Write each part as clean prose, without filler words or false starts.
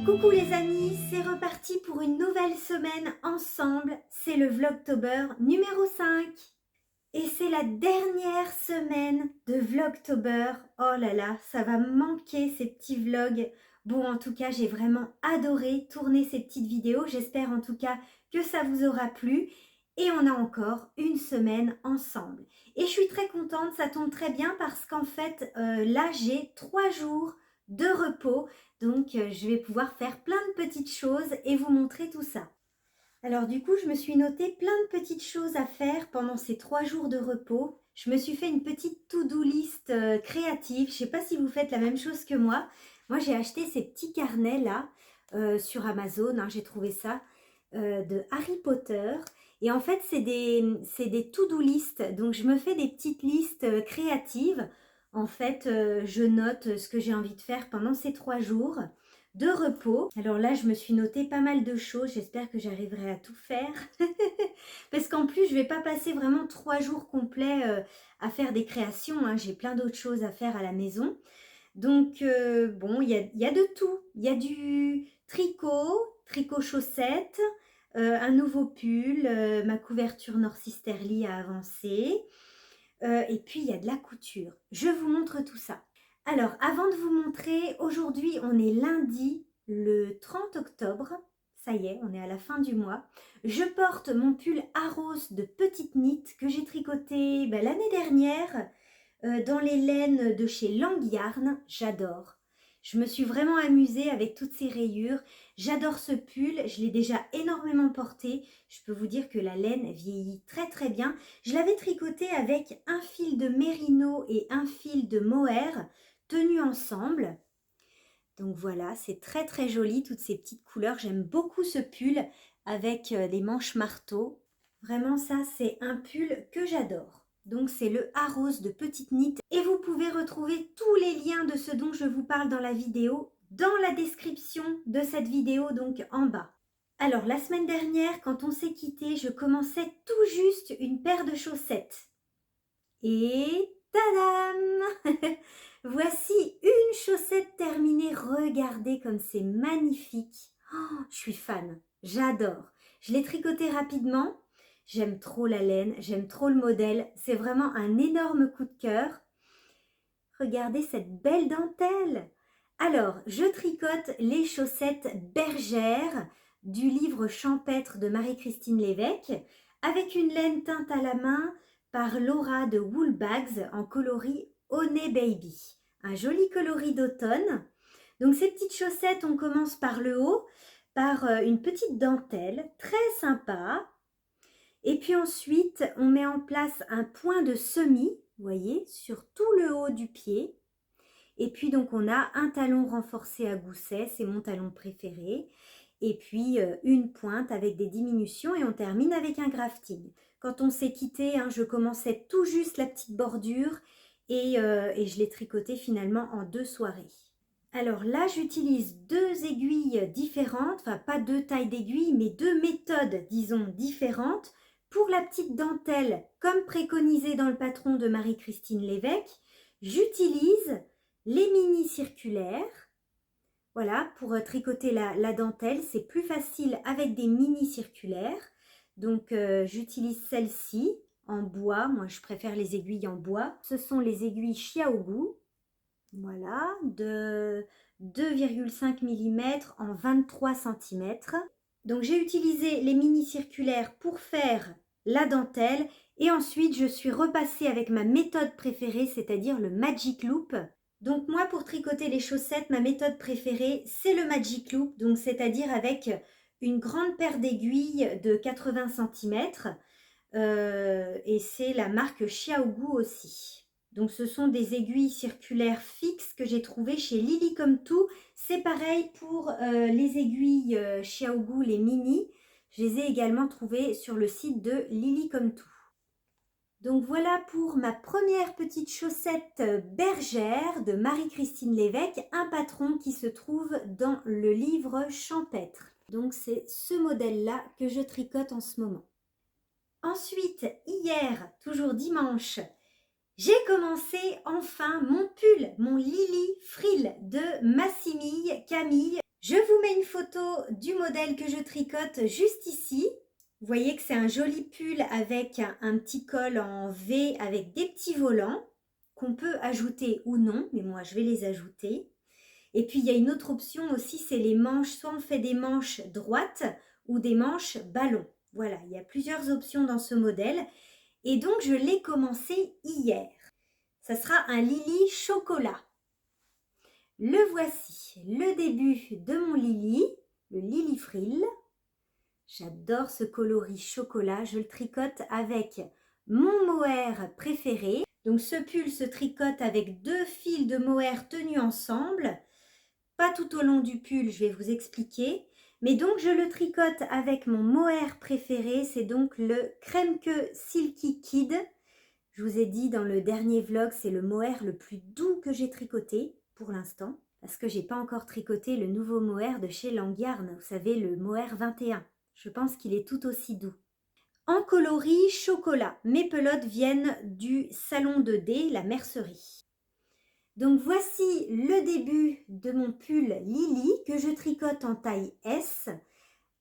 Coucou les amis, c'est reparti pour une nouvelle semaine ensemble. C'est le Vlogtober numéro 5. Et c'est la dernière semaine de Vlogtober. Oh là là, ça va me manquer ces petits vlogs. Bon, en tout cas, j'ai vraiment adoré tourner ces petites vidéos. J'espère en tout cas que ça vous aura plu. Et on a encore une semaine ensemble. Et je suis très contente, ça tombe très bien parce qu'en fait, là, j'ai 3 jours de repos. Donc, je vais pouvoir faire plein de petites choses et vous montrer tout ça. Alors du coup, je me suis noté plein de petites choses à faire pendant ces 3 jours de repos. Je me suis fait une petite to-do list créative. Je ne sais pas si vous faites la même chose que moi. Moi, j'ai acheté ces petits carnets là sur Amazon. Hein, j'ai trouvé ça de Harry Potter. Et en fait, c'est des to-do list. Donc, je me fais des petites listes créatives. En fait, je note ce que j'ai envie de faire pendant ces 3 jours de repos. Alors là, je me suis noté pas mal de choses. J'espère que j'arriverai à tout faire. Parce qu'en plus, je ne vais pas passer vraiment 3 jours complets à faire des créations. Hein. J'ai plein d'autres choses à faire à la maison. Donc, bon, il y a de tout. Il y a du tricot chaussettes, un nouveau pull, ma couverture North Sisterly a avancé. Et puis, il y a de la couture. Je vous montre tout ça. Alors, avant de vous montrer, aujourd'hui, on est lundi, le 30 octobre. Ça y est, on est à la fin du mois. Je porte mon pull à rose de petite knit que j'ai tricoté l'année dernière dans les laines de chez Langyarn. J'adore. Je me suis vraiment amusée avec toutes ces rayures. J'adore ce pull, je l'ai déjà énormément porté. Je peux vous dire que la laine vieillit très très bien. Je l'avais tricoté avec un fil de mérino et un fil de mohair tenus ensemble. Donc voilà, c'est très très joli, toutes ces petites couleurs. J'aime beaucoup ce pull avec les manches marteau. Vraiment ça, c'est un pull que j'adore. Donc c'est le à rose de petite knit. Et vous pouvez retrouver tous les liens de ce dont je vous parle dans la vidéo, dans la description de cette vidéo, donc en bas. Alors la semaine dernière, quand on s'est quitté, je commençais tout juste une paire de chaussettes. Et tadam! Voici une chaussette terminée. Regardez comme c'est magnifique. Oh, je suis fan, j'adore. Je l'ai tricotée rapidement. J'aime trop la laine, j'aime trop le modèle. C'est vraiment un énorme coup de cœur. Regardez cette belle dentelle. Alors, je tricote les chaussettes bergères du livre champêtre de Marie-Christine Lévesque avec une laine teinte à la main par Laura de Woolbags en coloris Honey Baby. Un joli coloris d'automne. Donc ces petites chaussettes, on commence par le haut, par une petite dentelle très sympa. Et puis ensuite, on met en place un point de semis, vous voyez, sur tout le haut du pied. Et puis donc on a un talon renforcé à gousset, c'est mon talon préféré. Et puis une pointe avec des diminutions et on termine avec un grafting. Quand on s'est quitté, hein, je commençais tout juste la petite bordure et je l'ai tricoté finalement en 2 soirées. Alors là, j'utilise 2 aiguilles différentes, enfin pas 2 tailles d'aiguilles, mais 2 méthodes, disons, différentes. Pour la petite dentelle, comme préconisé dans le patron de Marie-Christine Lévesque, j'utilise les mini circulaires. Voilà, pour tricoter la dentelle, c'est plus facile avec des mini circulaires. Donc, j'utilise celle-ci en bois. Moi, je préfère les aiguilles en bois. Ce sont les aiguilles Xiaogu. Voilà, de 2,5 mm en 23 cm. Donc, j'ai utilisé les mini circulaires pour faire la dentelle. Et ensuite, je suis repassée avec ma méthode préférée, c'est-à-dire le Magic Loop. Donc moi, pour tricoter les chaussettes, ma méthode préférée, c'est le Magic Loop, donc c'est-à-dire avec une grande paire d'aiguilles de 80 cm et c'est la marque Xiaogu aussi. Donc ce sont des aiguilles circulaires fixes que j'ai trouvées chez Lily Come To. C'est pareil pour les aiguilles Xiaogu, les mini. Je les ai également trouvées sur le site de Lily Come To. Donc voilà pour ma première petite chaussette bergère de Marie-Christine Lévesque, un patron qui se trouve dans le livre champêtre. Donc c'est ce modèle-là que je tricote en ce moment. Ensuite, hier, toujours dimanche, j'ai commencé enfin mon pull, mon Lily Frill de Massimille Camille. Je vous mets une photo du modèle que je tricote juste ici. Vous voyez que c'est un joli pull avec un petit col en V avec des petits volants qu'on peut ajouter ou non, mais moi je vais les ajouter. Et puis il y a une autre option aussi, c'est les manches, soit on fait des manches droites ou des manches ballon. Voilà, il y a plusieurs options dans ce modèle. Et donc je l'ai commencé hier. Ça sera un Lily chocolat. Le voici, le début de mon Lily, le Lily Frill. J'adore ce coloris chocolat, je le tricote avec mon mohair préféré. Donc ce pull se tricote avec 2 fils de mohair tenus ensemble. Pas tout au long du pull, je vais vous expliquer. Mais donc je le tricote avec mon mohair préféré, c'est donc le Kremke Silky Kid. Je vous ai dit dans le dernier vlog, c'est le mohair le plus doux que j'ai tricoté pour l'instant. Parce que j'ai pas encore tricoté le nouveau mohair de chez Langyarn, vous savez le mohair 21. Je pense qu'il est tout aussi doux. En coloris chocolat, mes pelotes viennent du salon de D, la mercerie. Donc voici le début de mon pull Lily que je tricote en taille S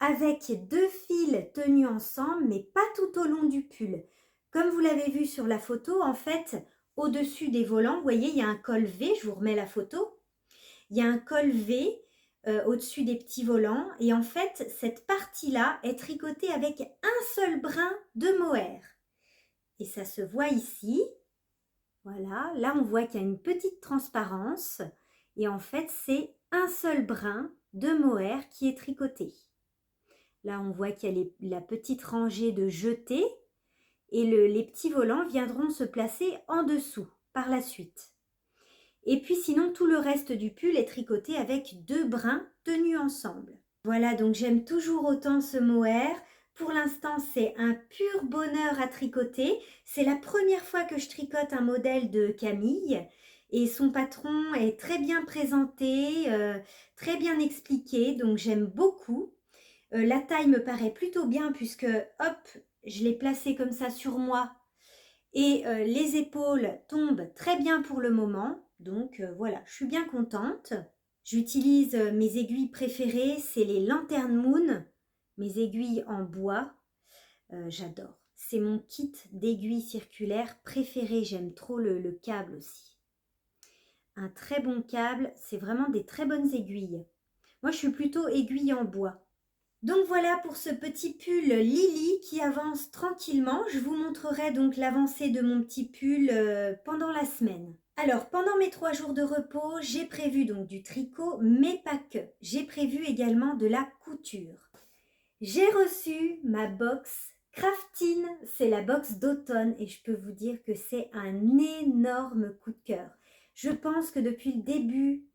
avec 2 fils tenus ensemble mais pas tout au long du pull. Comme vous l'avez vu sur la photo, en fait, au-dessus des volants, vous voyez, il y a un col V, je vous remets la photo. Il y a un col V au-dessus des petits volants et en fait, cette partie-là est tricotée avec un seul brin de mohair. Et ça se voit ici. Voilà, là on voit qu'il y a une petite transparence et en fait c'est un seul brin de mohair qui est tricoté. Là on voit qu'il y a la petite rangée de jetés et les petits volants viendront se placer en dessous par la suite. Et puis sinon tout le reste du pull est tricoté avec 2 brins tenus ensemble. Voilà, donc j'aime toujours autant ce mohair. Pour l'instant, c'est un pur bonheur à tricoter. C'est la première fois que je tricote un modèle de Camille. Et son patron est très bien présenté, très bien expliqué. Donc j'aime beaucoup. La taille me paraît plutôt bien puisque, hop, je l'ai placé comme ça sur moi. Et les épaules tombent très bien pour le moment. Donc voilà, je suis bien contente. J'utilise mes aiguilles préférées, c'est les Lantern Moon. Mes aiguilles en bois, j'adore. C'est mon kit d'aiguilles circulaires préféré, j'aime trop le câble aussi. Un très bon câble, c'est vraiment des très bonnes aiguilles. Moi je suis plutôt aiguille en bois. Donc voilà pour ce petit pull Lily qui avance tranquillement. Je vous montrerai donc l'avancée de mon petit pull pendant la semaine. Alors pendant mes 3 jours de repos, j'ai prévu donc du tricot, mais pas que. J'ai prévu également de la couture. J'ai reçu ma box Craftine, c'est la box d'automne et je peux vous dire que c'est un énorme coup de cœur. Je pense que depuis le début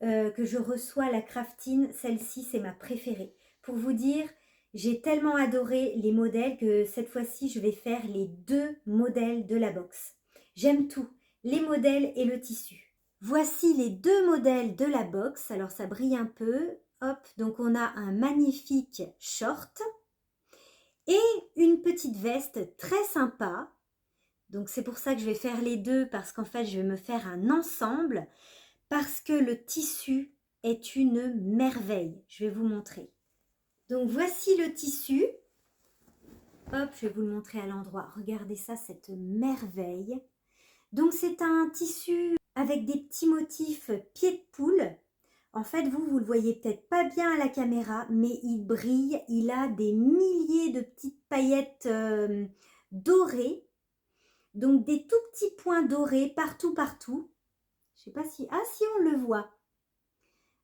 que je reçois la Craftine, celle-ci c'est ma préférée. Pour vous dire, j'ai tellement adoré les modèles que cette fois-ci je vais faire les 2 modèles de la box. J'aime tout, les modèles et le tissu. Voici les 2 modèles de la box, alors ça brille un peu. Hop, donc on a un magnifique short et une petite veste très sympa. Donc c'est pour ça que je vais faire les 2 parce qu'en fait je vais me faire un ensemble parce que le tissu est une merveille. Je vais vous montrer. Donc voici le tissu. Hop, je vais vous le montrer à l'endroit. Regardez ça, cette merveille. Donc c'est un tissu avec des petits motifs pieds de poule. En fait, vous le voyez peut-être pas bien à la caméra, mais il brille. Il a des milliers de petites paillettes dorées. Donc, des tout petits points dorés partout, partout. Je sais pas si... Ah, si, on le voit.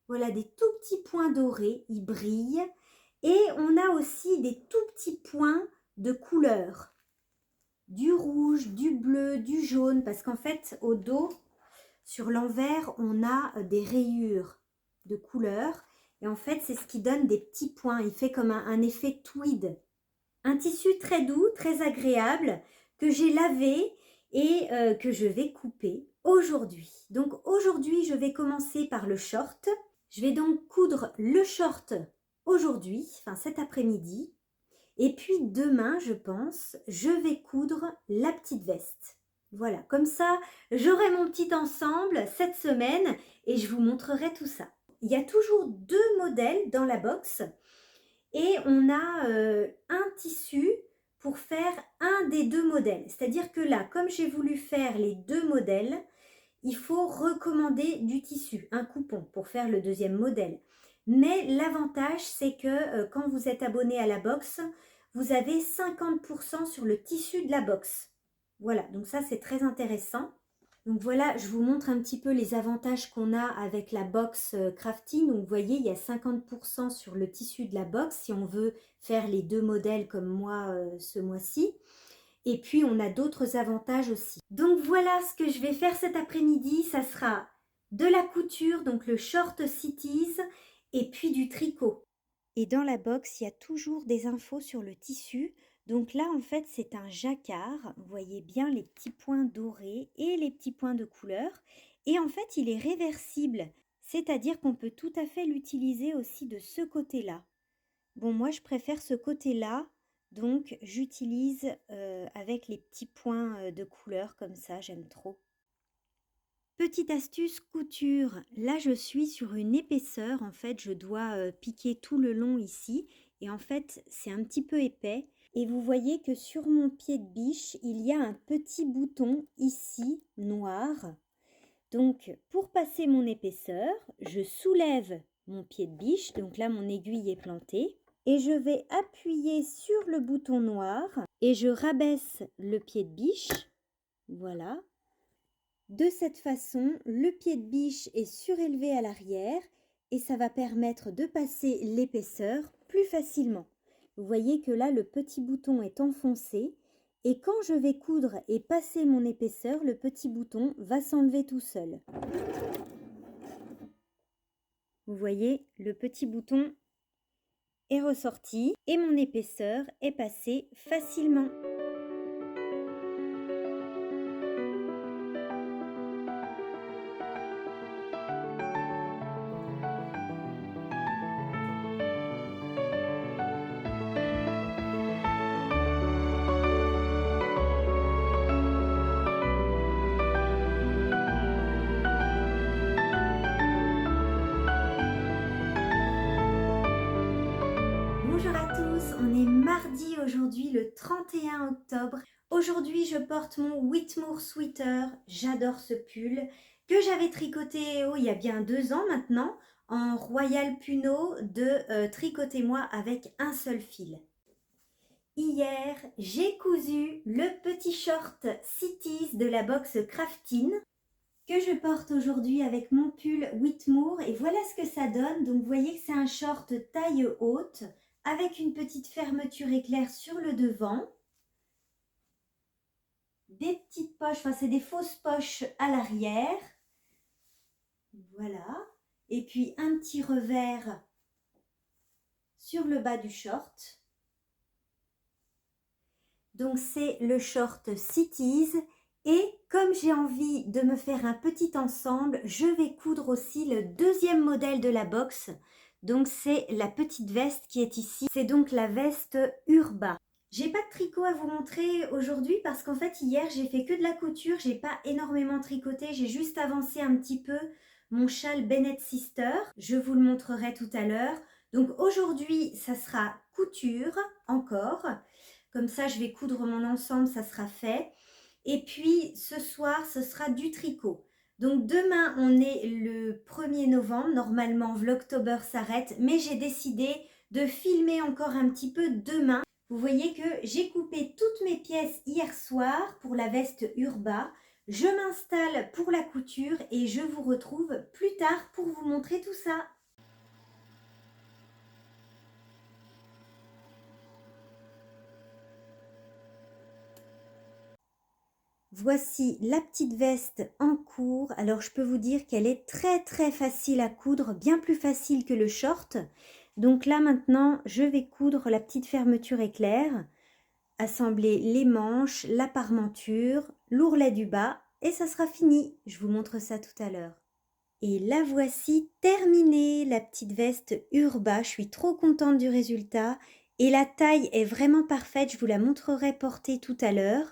Voilà, des tout petits points dorés. Il brille. Et on a aussi des tout petits points de couleur. Du rouge, du bleu, du jaune. Parce qu'en fait, au dos, sur l'envers, on a des rayures de couleur et en fait c'est ce qui donne des petits points, il fait comme un effet tweed. Un tissu très doux, très agréable que j'ai lavé et que je vais couper aujourd'hui. Donc aujourd'hui je vais commencer par le short. Je vais donc coudre le short aujourd'hui, enfin cet après-midi, et puis demain je pense je vais coudre la petite veste. Voilà, comme ça j'aurai mon petit ensemble cette semaine et je vous montrerai tout ça. il y a toujours 2 modèles dans la box et on a un tissu pour faire un des 2 modèles. C'est-à-dire que là, comme j'ai voulu faire les 2 modèles, il faut recommander du tissu, un coupon pour faire le deuxième modèle. Mais l'avantage, c'est que quand vous êtes abonné à la box, vous avez 50% sur le tissu de la box. Voilà, donc ça c'est très intéressant. Donc voilà, je vous montre un petit peu les avantages qu'on a avec la box crafting. Donc vous voyez, il y a 50% sur le tissu de la box si on veut faire les 2 modèles comme moi ce mois-ci. Et puis, on a d'autres avantages aussi. Donc, voilà ce que je vais faire cet après-midi. Ça sera de la couture, donc le short cities, et puis du tricot. Et dans la box, il y a toujours des infos sur le tissu. Donc là, en fait, c'est un jacquard. Vous voyez bien les petits points dorés et les petits points de couleur. Et en fait, il est réversible. C'est-à-dire qu'on peut tout à fait l'utiliser aussi de ce côté-là. Bon, moi, je préfère ce côté-là. Donc, j'utilise avec les petits points de couleur comme ça, j'aime trop. Petite astuce couture, là je suis sur une épaisseur, en fait je dois piquer tout le long ici et en fait c'est un petit peu épais et vous voyez que sur mon pied de biche il y a un petit bouton ici noir. Donc pour passer mon épaisseur, je soulève mon pied de biche, donc là mon aiguille est plantée. Et je vais appuyer sur le bouton noir et je rabaisse le pied de biche. Voilà. De cette façon, le pied de biche est surélevé à l'arrière et ça va permettre de passer l'épaisseur plus facilement. Vous voyez que là, le petit bouton est enfoncé et quand je vais coudre et passer mon épaisseur, le petit bouton va s'enlever tout seul. Vous voyez, le petit bouton est ressorti et mon épaisseur est passée facilement. Bonjour à tous, on est mardi aujourd'hui le 31 octobre. Aujourd'hui je porte mon Whitmoor Sweater, j'adore ce pull que j'avais tricoté il y a bien 2 ans maintenant en Royal Puno de Tricotez-moi avec un seul fil. Hier j'ai cousu le petit short Cities de la box Craftin que je porte aujourd'hui avec mon pull Whitmoor et voilà ce que ça donne. Donc vous voyez que c'est un short taille haute avec une petite fermeture éclair sur le devant, des petites poches, enfin c'est des fausses poches à l'arrière, voilà, et puis un petit revers sur le bas du short. Donc c'est le short Cities. Et comme j'ai envie de me faire un petit ensemble, je vais coudre aussi le deuxième modèle de la box. Donc c'est la petite veste qui est ici. C'est donc la veste Urba. J'ai pas de tricot à vous montrer aujourd'hui parce qu'en fait hier j'ai fait que de la couture. J'ai pas énormément tricoté. J'ai juste avancé un petit peu mon châle Bennett Sister. Je vous le montrerai tout à l'heure. Donc aujourd'hui ça sera couture encore. Comme ça je vais coudre mon ensemble, ça sera fait. Et puis ce soir, ce sera du tricot. Donc demain, on est le 1er novembre. Normalement, Vlogtober s'arrête. Mais j'ai décidé de filmer encore un petit peu demain. Vous voyez que j'ai coupé toutes mes pièces hier soir pour la veste Urba. Je m'installe pour la couture et je vous retrouve plus tard pour vous montrer tout ça. Voici la petite veste en cours. Alors je peux vous dire qu'elle est très facile à coudre, bien plus facile que le short. Donc là maintenant, je vais coudre la petite fermeture éclair, assembler les manches, la parmenture, l'ourlet du bas et ça sera fini. Je vous montre ça tout à l'heure. Et la voici terminée, la petite veste Urba. Je suis trop contente du résultat et la taille est vraiment parfaite. Je vous la montrerai portée tout à l'heure.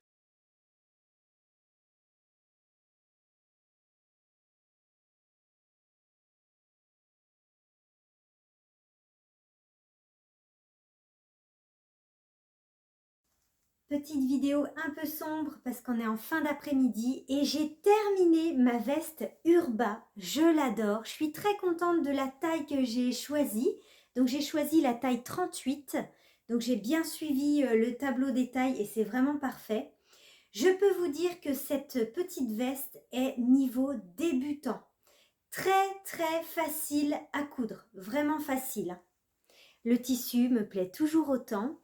petite vidéo un peu sombre parce qu'on est en fin d'après-midi et j'ai terminé ma veste Urba. Je l'adore. Je suis très contente de la taille que j'ai choisie. Donc j'ai choisi la taille 38. Donc j'ai bien suivi le tableau des tailles et c'est vraiment parfait. Je peux vous dire que cette petite veste est niveau débutant. Très facile à coudre. Vraiment facile. Le tissu me plaît toujours autant.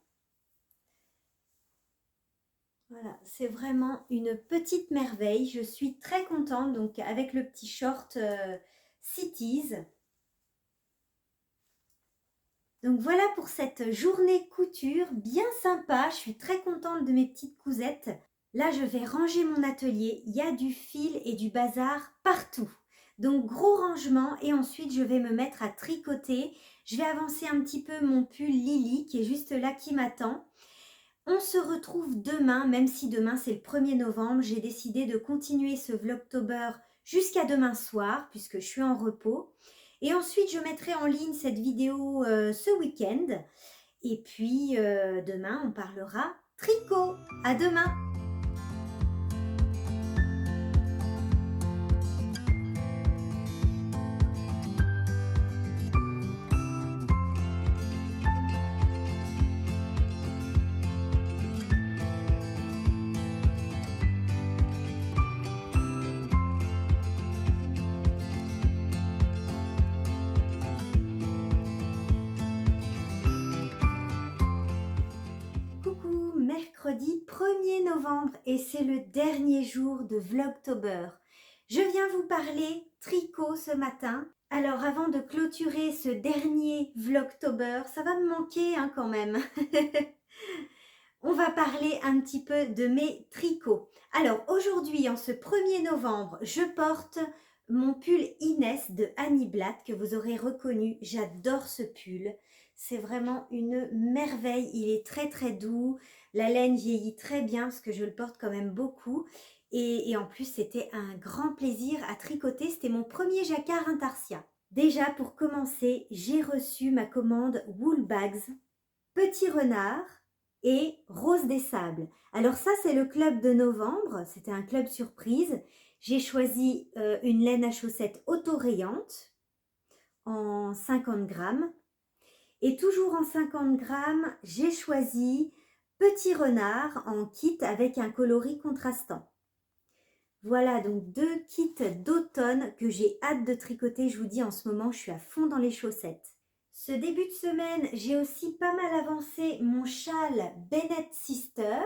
Voilà, c'est vraiment une petite merveille. Je suis très contente donc avec le petit short Cities. Donc voilà pour cette journée couture bien sympa. Je suis très contente de mes petites cousettes. Là, je vais ranger mon atelier. Il y a du fil et du bazar partout. Donc gros rangement et ensuite je vais me mettre à tricoter. Je vais avancer un petit peu mon pull Lily qui est juste là qui m'attend. On se retrouve demain, même si demain c'est le 1er novembre. J'ai décidé de continuer ce Vlogtober jusqu'à demain soir puisque je suis en repos. Et ensuite, je mettrai en ligne cette vidéo ce week-end. Et puis, demain, on parlera tricot. À demain! Coucou, mercredi 1er novembre et c'est le dernier jour de Vlogtober. Je viens vous parler tricot ce matin. Alors avant de clôturer ce dernier Vlogtober, ça va me manquer hein, quand même. On va parler un petit peu de mes tricots. Alors aujourd'hui, en ce 1er novembre, je porte mon pull Inès de Annie Blatt que vous aurez reconnu. J'adore ce pull. C'est vraiment une merveille. Il est très doux. La laine vieillit très bien parce que je le porte quand même beaucoup. Et en plus, c'était un grand plaisir à tricoter. C'était mon premier jacquard intarsia. Déjà, pour commencer, j'ai reçu ma commande Wool Bags, Petit Renard et Rose des Sables. Alors ça, c'est le club de novembre. C'était un club surprise. J'ai choisi une laine à chaussettes auto-rayante en 50 grammes. Et toujours en 50 grammes, j'ai choisi Petit Renard en kit avec un coloris contrastant. Voilà donc 2 kits d'automne que j'ai hâte de tricoter. Je vous dis, en ce moment, je suis à fond dans les chaussettes. Ce début de semaine, j'ai aussi pas mal avancé mon châle Bennett Sister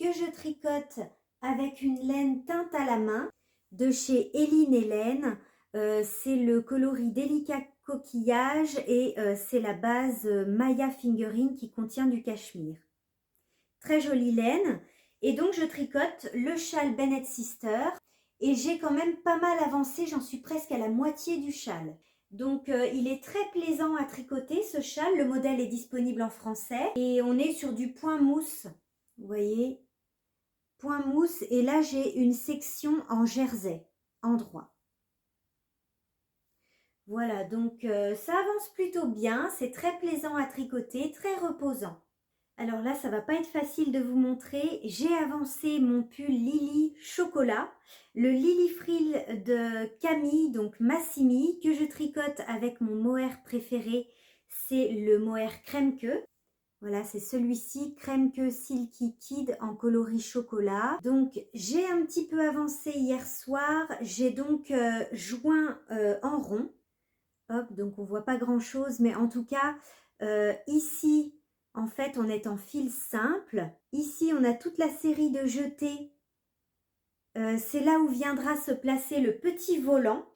que je tricote avec une laine teinte à la main de chez Eline Hélène. C'est le coloris délicat coquillage et c'est la base Maya Fingering qui contient du cachemire. Très jolie laine. Et donc je tricote le châle Bennett Sister et j'ai quand même pas mal avancé, j'en suis presque à la moitié du châle. Donc il est très plaisant à tricoter ce châle, le modèle est disponible en français et on est sur du point mousse, vous voyez, point mousse et là j'ai une section en jersey, en droit. Voilà, donc ça avance plutôt bien, c'est très plaisant à tricoter, très reposant. Alors là, ça va pas être facile de vous montrer. J'ai avancé mon pull Lily chocolat, le Lily Frill de Camille, donc Massimi, que je tricote avec mon mohair préféré, c'est le mohair crème queue. Voilà, c'est celui-ci, crème queue Silky Kid en coloris chocolat. Donc, j'ai un petit peu avancé hier soir. J'ai donc joint en rond. Hop, donc on voit pas grand-chose, mais en tout cas, ici, en fait, on est en fil simple. Ici, on a toute la série de jetés. C'est là où viendra se placer le petit volant.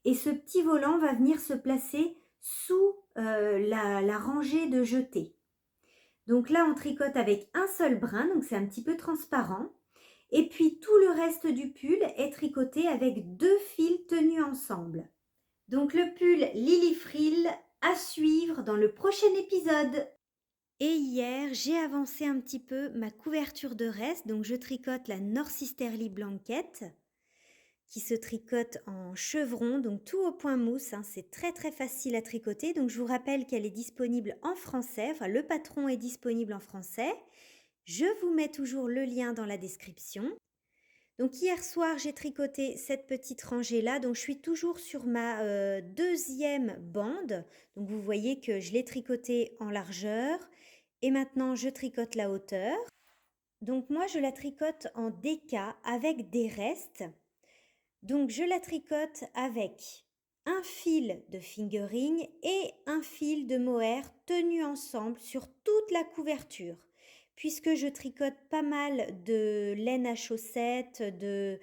Et ce petit volant va venir se placer sous la rangée de jetés. Donc là, on tricote avec un seul brin, donc c'est un petit peu transparent. Et puis, tout le reste du pull est tricoté avec 2 fils tenus ensemble. Donc le pull Lily Frill à suivre dans le prochain épisode. Et hier, j'ai avancé un petit peu ma couverture de reste. Donc je tricote la North-Easterly Blanket qui se tricote en chevron, donc tout au point mousse. Hein, c'est très facile à tricoter. Donc je vous rappelle qu'elle est disponible en français. Enfin, le patron est disponible en français. Je vous mets toujours le lien dans la description. Donc hier soir, j'ai tricoté cette petite rangée-là. Donc je suis toujours sur ma deuxième bande. Donc vous voyez que je l'ai tricotée en largeur. Et maintenant, je tricote la hauteur. Donc moi, je la tricote en DK avec des restes. Donc je la tricote avec un fil de fingering et un fil de mohair tenus ensemble sur toute la couverture. Puisque je tricote pas mal de laine à chaussettes, de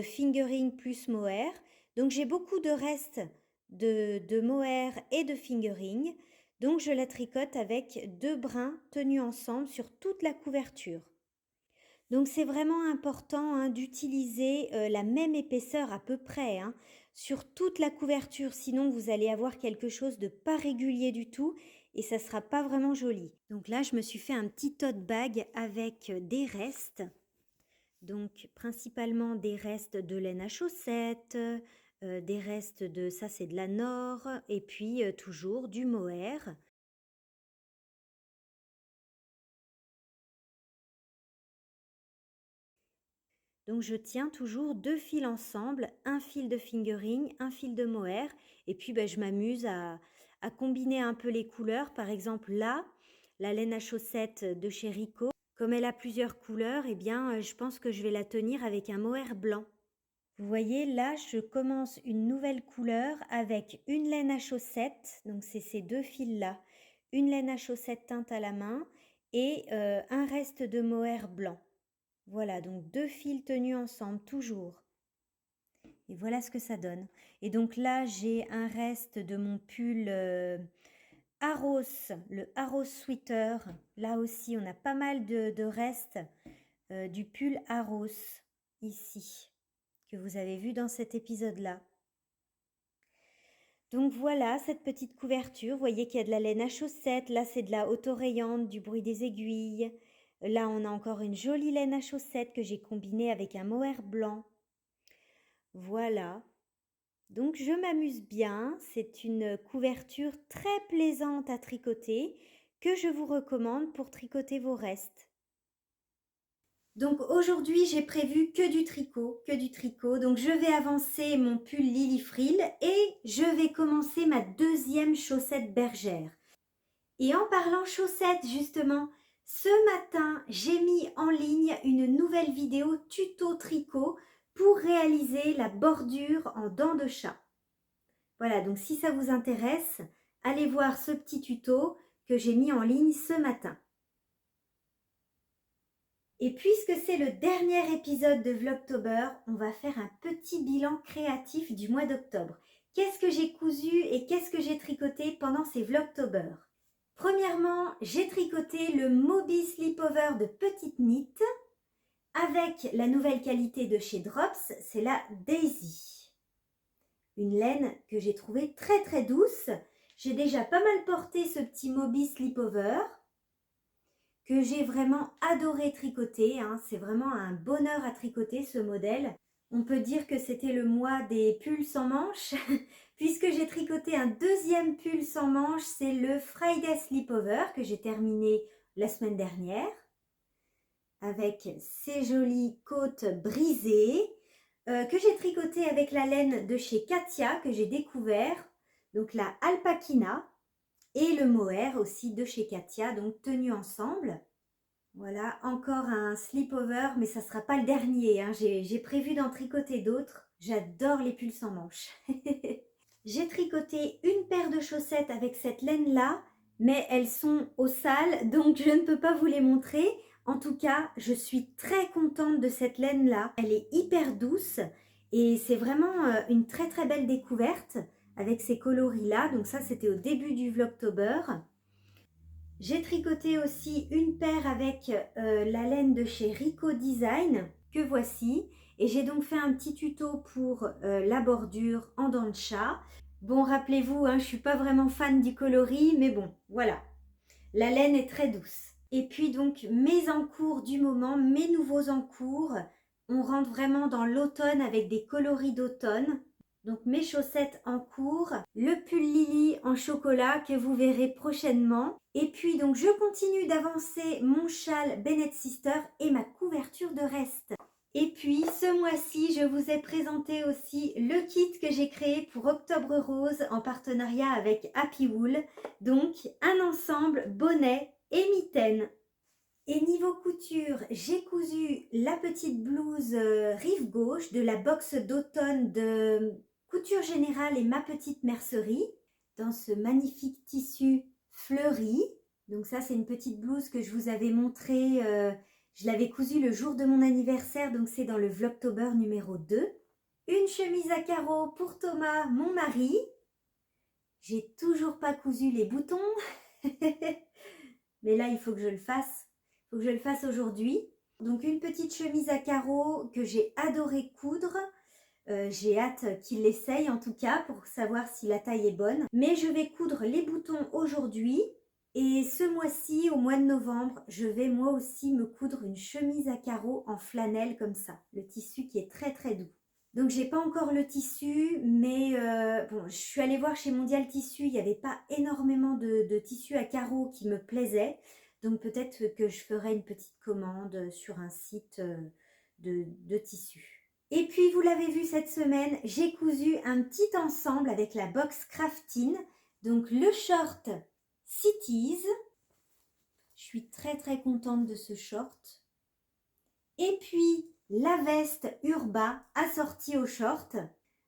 fingering plus mohair. Donc j'ai beaucoup de restes de mohair et de fingering. Donc je la tricote avec 2 brins tenus ensemble sur toute la couverture. Donc c'est vraiment important hein, d'utiliser la même épaisseur à peu près hein, sur toute la couverture, sinon vous allez avoir quelque chose de pas régulier du tout et ça sera pas vraiment joli. Donc là je me suis fait un petit tote bag avec des restes, donc principalement des restes de laine à chaussettes, des restes de, ça c'est de la Nord, et puis toujours du mohair. Donc je tiens toujours 2 fils ensemble, un fil de fingering, un fil de mohair et puis je m'amuse à combiner un peu les couleurs. Par exemple là, la laine à chaussettes de chez Rico, comme elle a plusieurs couleurs, eh bien je pense que je vais la tenir avec un mohair blanc. Vous voyez là, je commence une nouvelle couleur avec une laine à chaussettes, donc c'est ces 2 fils là, une laine à chaussettes teinte à la main et un reste de mohair blanc. Voilà, donc 2 fils tenus ensemble, toujours. Et voilà ce que ça donne. Et donc là, j'ai un reste de mon pull Aros, le Aros Sweater. Là aussi, on a pas mal de restes du pull Aros, ici, que vous avez vu dans cet épisode-là. Donc voilà, cette petite couverture. Vous voyez qu'il y a de la laine à chaussettes. Là, c'est de la autorayante, du bruit des aiguilles. Là, on a encore une jolie laine à chaussettes que j'ai combinée avec un mohair blanc. Voilà. Donc, je m'amuse bien. C'est une couverture très plaisante à tricoter que je vous recommande pour tricoter vos restes. Donc, aujourd'hui, j'ai prévu que du tricot, Donc, je vais avancer mon pull Lily Frill et je vais commencer ma deuxième chaussette bergère. Et en parlant chaussettes, justement, ce matin, j'ai mis en ligne une nouvelle vidéo tuto tricot pour réaliser la bordure en dents de chat. Voilà, donc si ça vous intéresse, allez voir ce petit tuto que j'ai mis en ligne ce matin. Et puisque c'est le dernier épisode de Vlogtober, on va faire un petit bilan créatif du mois d'octobre. Qu'est-ce que j'ai cousu et qu'est-ce que j'ai tricoté pendant ces Vlogtober? Premièrement, j'ai tricoté le Moby Slipover de Petite Knit avec la nouvelle qualité de chez Drops, c'est la Daisy. Une laine que j'ai trouvée très très douce. J'ai déjà pas mal porté ce petit Moby Slipover que j'ai vraiment adoré tricoter. Hein. C'est vraiment un bonheur à tricoter ce modèle. On peut dire que c'était le mois des pulls sans manches puisque j'ai tricoté un deuxième pull sans manches, c'est le Friday Slipover que j'ai terminé la semaine dernière avec ces jolies côtes brisées que j'ai tricoté avec la laine de chez Katia que j'ai découvert, donc la Alpakina et le mohair aussi de chez Katia, donc tenus ensemble. Voilà, encore un slipover, mais ça ne sera pas le dernier. Hein. J'ai prévu d'en tricoter d'autres. J'adore les pulls sans manches. J'ai tricoté une paire de chaussettes avec cette laine-là, mais elles sont au sale, donc je ne peux pas vous les montrer. En tout cas, je suis très contente de cette laine-là. Elle est hyper douce et c'est vraiment une très très belle découverte avec ces coloris-là. Donc ça, c'était au début du Vlogtober. J'ai tricoté aussi une paire avec la laine de chez Rico Design, que voici. Et j'ai donc fait un petit tuto pour la bordure en dents de chat. Bon, rappelez-vous, hein, je ne suis pas vraiment fan du coloris, mais bon, voilà. La laine est très douce. Et puis donc, mes encours du moment, mes nouveaux encours. On rentre vraiment dans l'automne avec des coloris d'automne. Donc mes chaussettes en cours, le pull Lily en chocolat que vous verrez prochainement. Et puis donc je continue d'avancer mon châle Bennett Sister et ma couverture de reste. Et puis ce mois-ci, je vous ai présenté aussi le kit que j'ai créé pour Octobre Rose en partenariat avec Happy Wool. Donc un ensemble bonnet et mitaine. Et niveau couture, j'ai cousu la petite blouse rive gauche de la box d'automne de Couture Générale et Ma Petite Mercerie dans ce magnifique tissu fleuri. Donc ça, c'est une petite blouse que je vous avais montrée. Je l'avais cousue le jour de mon anniversaire, donc c'est dans le Vlogtober numéro 2. Une chemise à carreaux pour Thomas, mon mari. J'ai toujours pas cousu les boutons. Mais là, il faut que je le fasse. Il faut que je le fasse aujourd'hui. Donc une petite chemise à carreaux que j'ai adoré coudre. J'ai hâte qu'il l'essaye en tout cas pour savoir si la taille est bonne. Mais je vais coudre les boutons aujourd'hui. Et ce mois-ci, au mois de novembre, je vais moi aussi me coudre une chemise à carreaux en flanelle comme ça. Le tissu qui est très très doux. Donc j'ai pas encore le tissu, mais bon, je suis allée voir chez Mondial Tissu, il n'y avait pas énormément de tissu à carreaux qui me plaisait. Donc peut-être que je ferai une petite commande sur un site de tissu. Et puis vous l'avez vu cette semaine, j'ai cousu un petit ensemble avec la box Craftin. Donc le short Cities. Je suis très très contente de ce short. Et puis la veste Urba assortie au short.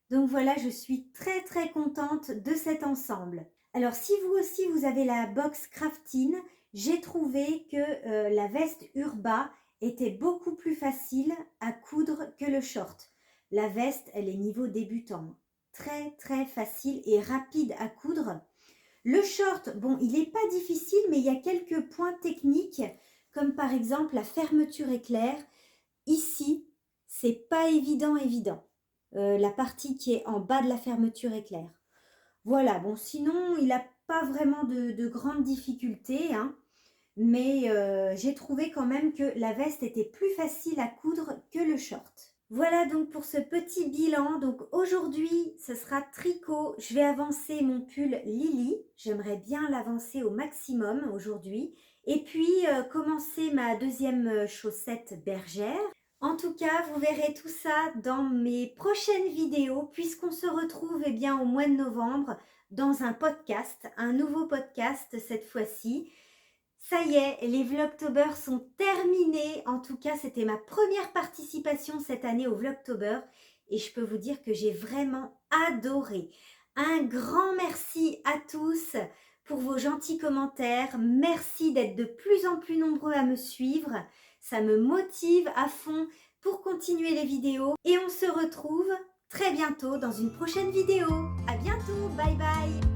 Donc voilà, je suis très très contente de cet ensemble. Alors si vous aussi vous avez la box Craftin, j'ai trouvé que la veste Urba était beaucoup plus facile à coudre que le short. La veste, elle est niveau débutant. Très très facile et rapide à coudre. Le short, bon, il n'est pas difficile, mais il y a quelques points techniques, comme par exemple la fermeture éclair. Ici, c'est pas évident. La partie qui est en bas de la fermeture éclair. Voilà, bon, sinon, il n'a pas vraiment de grandes difficultés, hein, mais j'ai trouvé quand même que la veste était plus facile à coudre que le short. Voilà donc pour ce petit bilan. Donc aujourd'hui, ce sera tricot. Je vais avancer mon pull Lily. J'aimerais bien l'avancer au maximum aujourd'hui. Et puis commencer ma deuxième chaussette bergère. En tout cas, vous verrez tout ça dans mes prochaines vidéos puisqu'on se retrouve eh bien, au mois de novembre dans un podcast, un nouveau podcast cette fois-ci. Ça y est, les Vlogtober sont terminés. En tout cas, c'était ma première participation cette année au Vlogtober et je peux vous dire que j'ai vraiment adoré. Un grand merci à tous pour vos gentils commentaires. Merci d'être de plus en plus nombreux à me suivre. Ça me motive à fond pour continuer les vidéos et on se retrouve très bientôt dans une prochaine vidéo. À bientôt, bye bye.